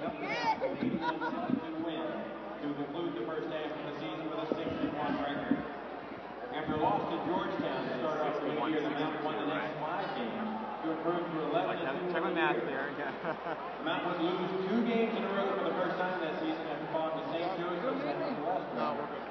up the Mountain 81-62 win to conclude the first half of the season with a 6-1 record. After a loss to Georgetown to start off the new year, the Mountain won the next 5 games to improve to 11-2. Check my math there. The Mountain would lose 2 games in a row for the first time that season after falling to St. Joseph's at Celeste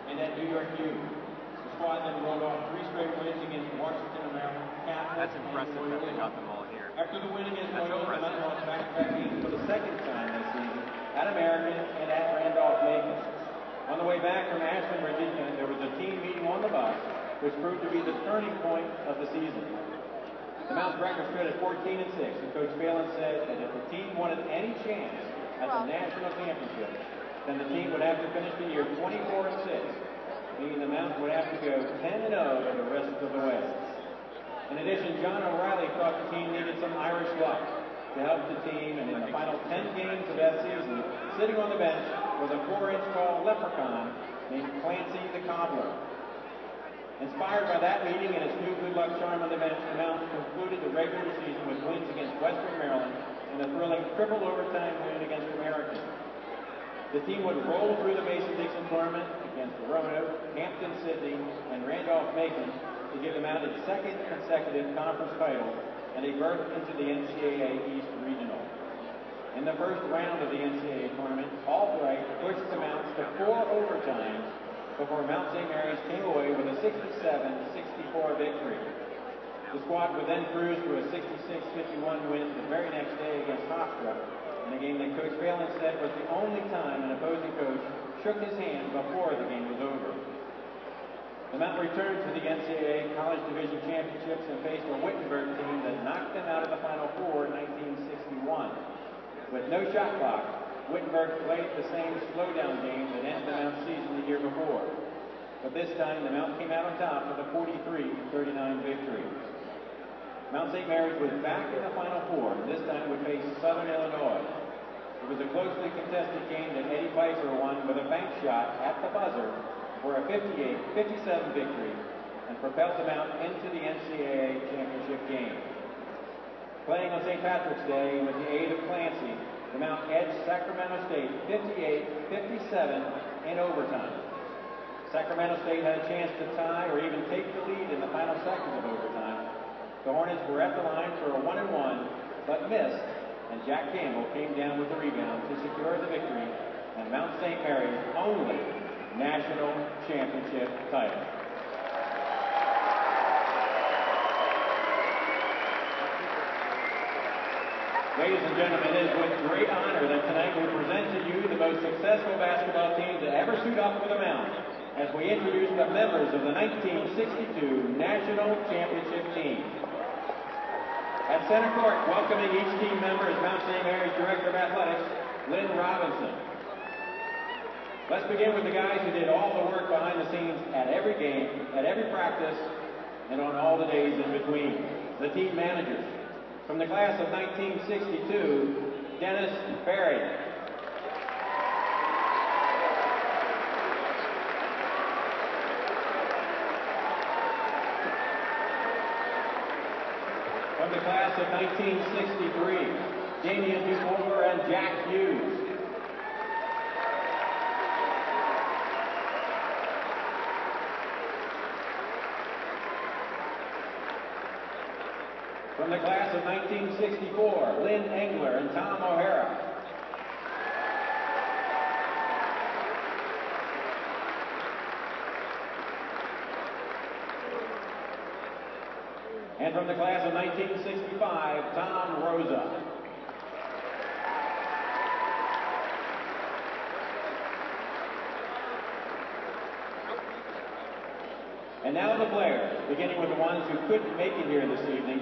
and at New York U. The squad then rolled off 3 straight wins against Washington and Maryland, Campbell. That's impressive that they got them all here. After the win against Loyola, the Mountain lost back-to-back games for the second time this season at American and at Randolph-Macon. On the way back from Ashland, Virginia, there was a team meeting on the bus, which proved to be the turning point of the season. The Mountain record stood at 14-6, and Coach Phelan said that if the team wanted any chance at the national championship, then the team would have to finish the year 24-6, meaning the Mountain would have to go 10-0 the rest of the way. In addition, John O'Reilly thought the team needed some Irish luck to help the team, and in the final 10 games of that season, sitting on the bench was a 4-inch tall leprechaun named Clancy the Cobbler. Inspired by that meeting and its new good luck charm on the bench, the Mountain concluded the regular season with wins against Western Maryland and a thrilling triple overtime win against American. The team would roll through the Mason-Dixon tournament against Roanoke, Hampton-Sydney, and Randolph-Macon to give the Mountain its second consecutive conference title and a berth into the NCAA East Regional. In the first round of the NCAA tournament, Albright pushed the Mountains to 4 overtimes before Mount St. Mary's came away with a 67-64 victory. The squad would then cruise to a 66-51 win the very next day against Hofstra, in a game that Coach Phelan said was the only time an opposing coach shook his hand before the game was over. The Mountain returned to the NCAA College Division Championships and faced a Wittenberg team that knocked them out of the Final Four in 1961. With no shot clock, Wittenberg played the same slowdown game that ended the Mountain season the year before. But this time, the Mountain came out on top with a 43-39 victory. Mount St. Mary's was back in the Final Four, and this time would face Southern Illinois. It was a closely contested game that Edy Pfeiffer won with a bank shot at the buzzer for a 58-57 victory and propelled the Mountain into the NCAA championship game. Playing on St. Patrick's Day with the aid of Clancy, the Mountain edged Sacramento State 58-57 in overtime. Sacramento State had a chance to tie or even take the lead in the final seconds of overtime. The Hornets were at the line for a 1-and-1, but missed, and Jack Campbell came down with the rebound to secure the victory and Mount St. Mary's only national championship title. Ladies and gentlemen, it is with great honor that tonight we present to you the most successful basketball team to ever suit up for the Mountain, as we introduce the members of the 1962 National Championship team. At center court, welcoming each team member is Mount St. Mary's Director of Athletics, Lynn Robinson. Let's begin with the guys who did all the work behind the scenes at every game, at every practice, and on all the days in between. The team managers. From the class of 1962, Dennis Berry. From the class of 1963, Damian Dufour and Jack Hughes. From the class of 1964, Lynn Engler and Tom O'Hara. And from the class of 1965, Tom Rosa. And now the players, beginning with the ones who couldn't make it here this evening.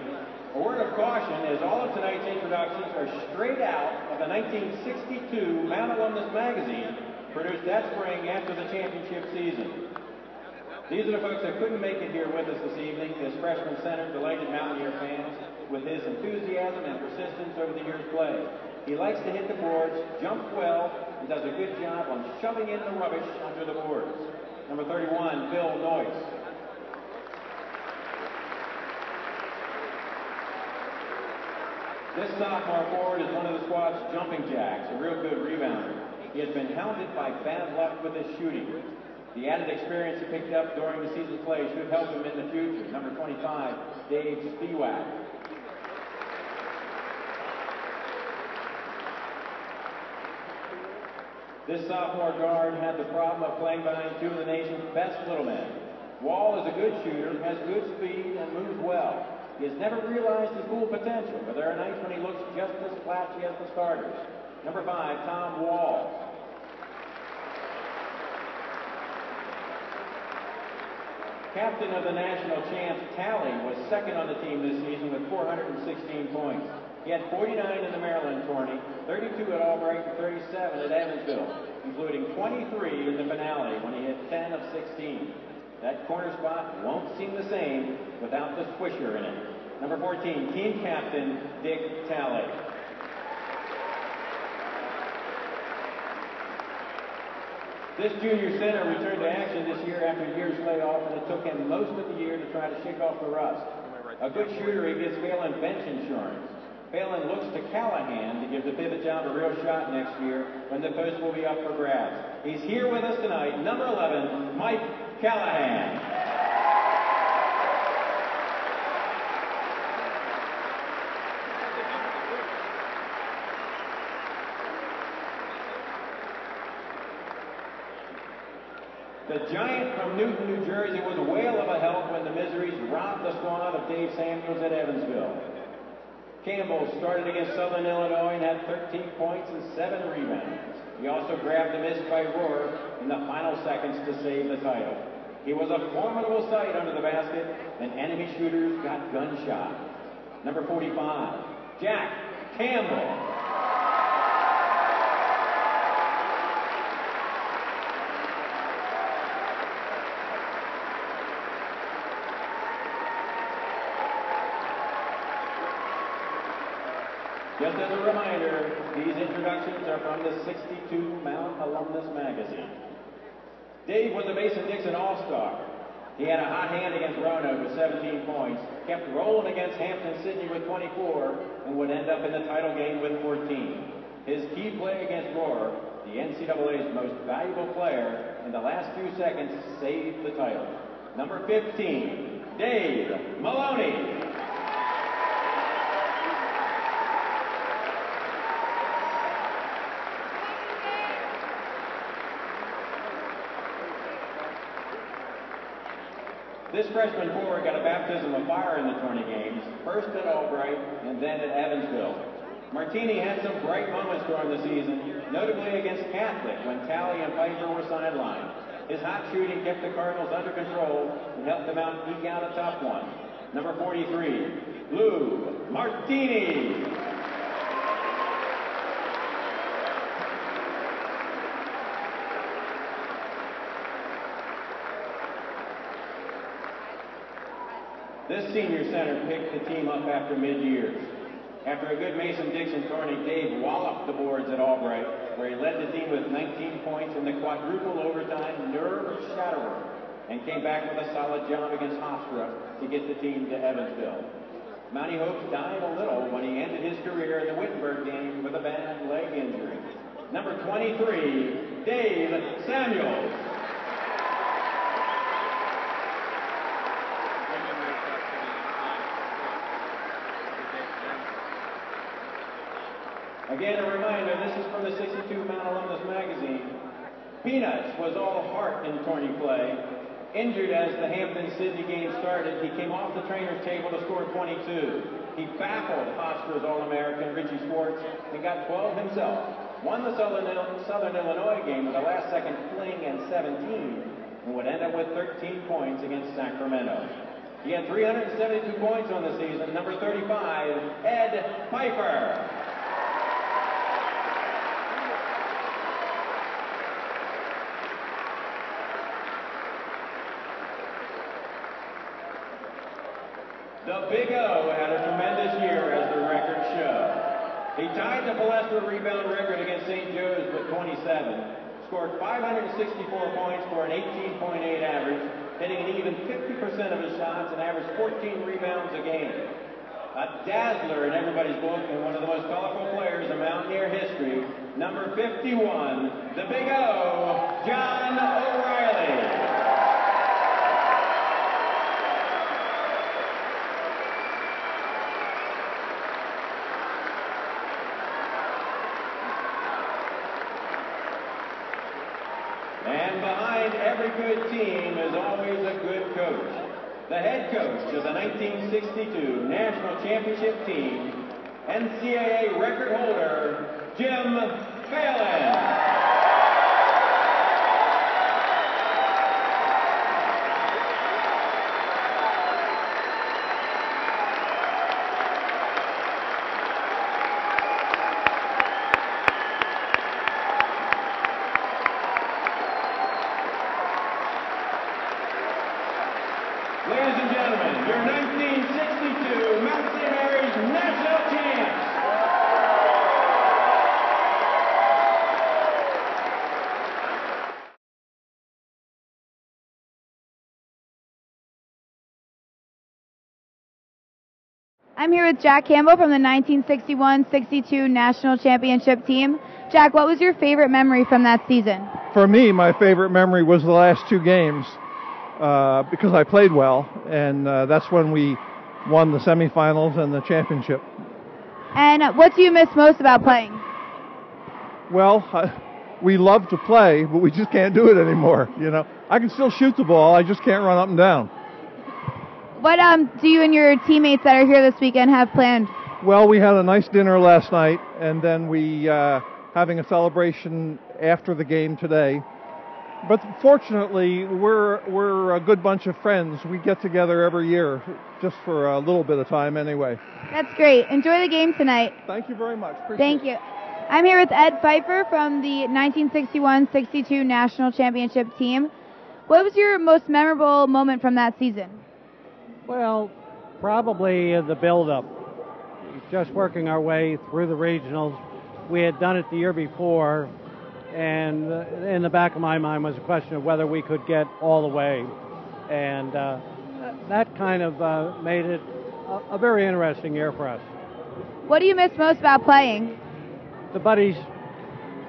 A word of caution, as all of tonight's introductions are straight out of the 1962 Mount Alumnus magazine, produced that spring after the championship season. These are the folks that couldn't make it here with us this evening. This freshman center delighted Mountaineer fans with his enthusiasm and persistence over the year's play. He likes to hit the boards, jumps well, and does a good job on shoving in the rubbish under the boards. Number 31, Bill Royce. This sophomore forward is one of the squad's jumping jacks, a real good rebounder. He has been hounded by bad luck with his shooting. The added experience he picked up during the season's play should help him in the future. Number 25, Dave Spiewak. This sophomore guard had the problem of playing behind two of the nation's best little men. Walz is a good shooter, has good speed, and moves well. He has never realized his full potential, but there are nights when he looks just as flashy as the starters. Number 5, Tom Walz. Captain of the national champs, Talley, was second on the team this season with 416 points. He had 49 in the Maryland tourney, 32 at Albright, and 37 at Evansville, including 23 in the finale when he hit 10 of 16. That corner spot won't seem the same without the swisher in it. Number 14, team captain, Dick Talley. This junior center returned to action this year after a year's layoff, and it took him most of the year to try to shake off the rust. A good shooter, he gives Phelan bench insurance. Phelan looks to Callahan to give the pivot job a real shot next year when the post will be up for grabs. He's here with us tonight, number 11, Mike Callahan. The giant from Newton, New Jersey was a whale of a help when the Miseries robbed the squad of Dave Samuels at Evansville. Campbell started against Southern Illinois and had 13 points and 7 rebounds. He also grabbed a miss by Rohr in the final seconds to save the title. He was a formidable sight under the basket, and enemy shooters got gunshot. Number 45, Jack Campbell. Just as a reminder, these introductions are from the '62 Mount Alumnus magazine. Dave was a Mason-Dixon All-Star. He had a hot hand against Roanoke with 17 points, kept rolling against Hampton-Sydney with 24, and would end up in the title game with 14. His key play against Rohr, the NCAA's most valuable player, in the last few seconds saved the title. Number 15, Dave Maloney. This freshman forward got a baptism of fire in the tourney games, first at Albright and then at Evansville. Martini had some bright moments during the season, notably against Catholic when Talley and Pfeiffer were sidelined. His hot shooting kept the Cardinals under control and helped them out eke out a tough one. Number 43, Lou Martini. This senior center picked the team up after mid-years. After a good Mason-Dixon tourney, Dave walloped the boards at Albright, where he led the team with 19 points in the quadruple overtime nerve-shatterer, and came back with a solid job against Hofstra to get the team to Evansville. Mountie hopes died a little when he ended his career in the Wittenberg game with a bad leg injury. Number 23, Dave Samuels. Again, a reminder, this is from the '62 Mount Alumnus magazine. Peanuts was all heart in tourney play. Injured as the Hampton-Sydney game started, he came off the trainer's table to score 22. He baffled Hofstra's All-American Richie Schwartz and got 12 himself. Won the Southern Illinois game with a last-second fling and 17, and would end up with 13 points against Sacramento. He had 372 points on the season. Number 35, Edy Pfeiffer. The Big O had a tremendous year, as the records show. He tied the Palestra rebound record against St. Joe's with 27, scored 564 points for an 18.8 average, hitting an even 50% of his shots and averaged 14 rebounds a game. A dazzler in everybody's book and one of the most colorful players in Mountaineer history, number 51, the Big O, John O'Reilly. And behind every good team is always a good coach. The head coach of the 1962 National Championship team, NCAA record holder, Jim Callahan. Ladies and gentlemen, your 1962 Mount St. Mary's National Champs. I'm here with Jack Campbell from the 1961-62 National Championship team. Jack, what was your favorite memory from that season? For me, my favorite memory was the last two games. Because I played well, and that's when we won the semifinals and the championship. And what do you miss most about playing? Well, we love to play, but we just can't do it anymore. You know, I can still shoot the ball, I just can't run up and down. What do you and your teammates that are here this weekend have planned? Well, we had a nice dinner last night, and then we having a celebration after the game today. But fortunately, we're a good bunch of friends. We get together every year, just for a little bit of time anyway. That's great. Enjoy the game tonight. Thank you very much. Thank you. I'm here with Edy Pfeiffer from the 1961-62 National Championship team. What was your most memorable moment from that season? Well, probably the build-up. Just working our way through the regionals. We had done it the year before, and in the back of my mind was a question of whether we could get all the way. And that kind of made it a very interesting year for us. What do you miss most about playing? The buddies.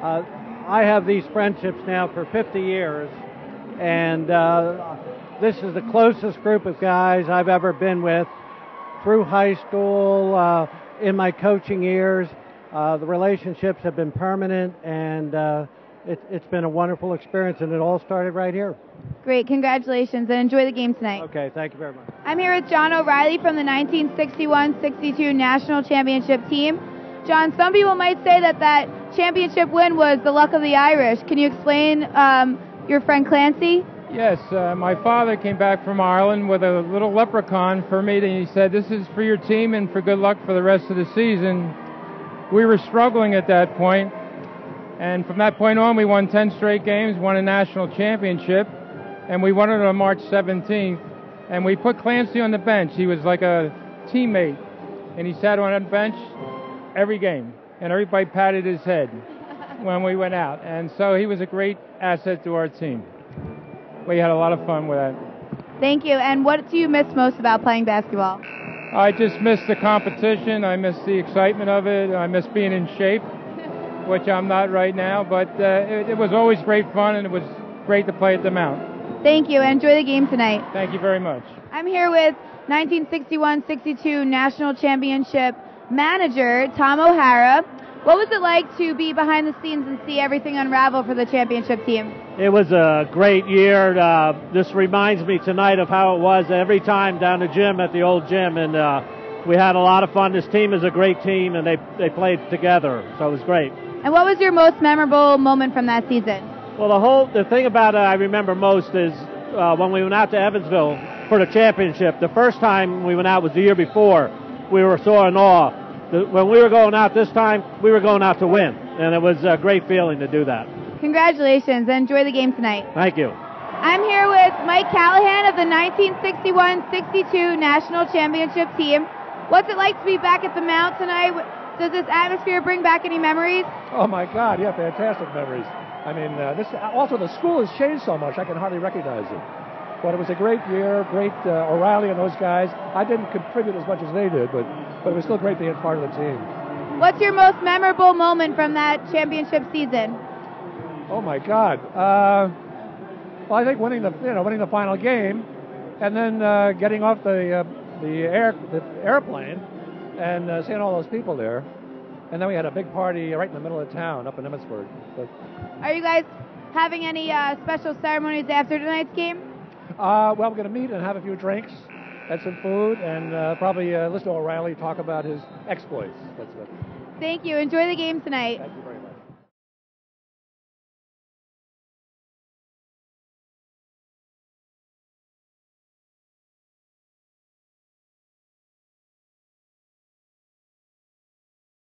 I have these friendships now for 50 years, and this is the closest group of guys I've ever been with through high school, in my coaching years. The relationships have been permanent, and it's been a wonderful experience, and it all started right here. Great, congratulations, and enjoy the game tonight. Okay, thank you very much. I'm here with John O'Reilly from the 1961-62 National Championship team. John, some people might say that championship win was the luck of the Irish. Can you explain your friend Clancy? Yes, my father came back from Ireland with a little leprechaun for me, and he said, "This is for your team and for good luck for the rest of the season." We were struggling at that point, and from that point on, we won 10 straight games, won a national championship, and we won it on March 17th, and we put Clancy on the bench. He was like a teammate, and he sat on a bench every game, and everybody patted his head when we went out, and so he was a great asset to our team. We had a lot of fun with that. Thank you, and what do you miss most about playing basketball? I just miss the competition. I miss the excitement of it. I miss being in shape, which I'm not right now. But it was always great fun, and it was great to play at the Mount. Thank you, and enjoy the game tonight. Thank you very much. I'm here with 1961-62 National Championship manager Tom O'Hara. What was it like to be behind the scenes and see everything unravel for the championship team? It was a great year. This reminds me tonight of how it was every time down the gym at the old gym, and we had a lot of fun. This team is a great team, and they played together, so it was great. And what was your most memorable moment from that season? Well, the thing about it I remember most is when we went out to Evansville for the championship. The first time we went out was the year before. We were so in awe. When we were going out this time, we were going out to win, and it was a great feeling to do that. Congratulations, and enjoy the game tonight. Thank you. I'm here with Mike Callahan of the 1961-62 National Championship team. What's it like to be back at the Mount tonight? Does this atmosphere bring back any memories? Oh my God, yeah, fantastic memories. I mean, also the school has changed so much, I can hardly recognize it. But it was a great year, great O'Reilly and those guys. I didn't contribute as much as they did, but it was still great being part of the team. What's your most memorable moment from that championship season? Oh my God! Well, I think winning the final game, and then getting off the airplane and seeing all those people there, and then we had a big party right in the middle of town up in Emmitsburg. But, are you guys having any special ceremonies after tonight's game? Well, we're going to meet and have a few drinks and some food, and probably listen to O'Reilly talk about his exploits. That's it. Thank you. Enjoy the game tonight. Thank you very much.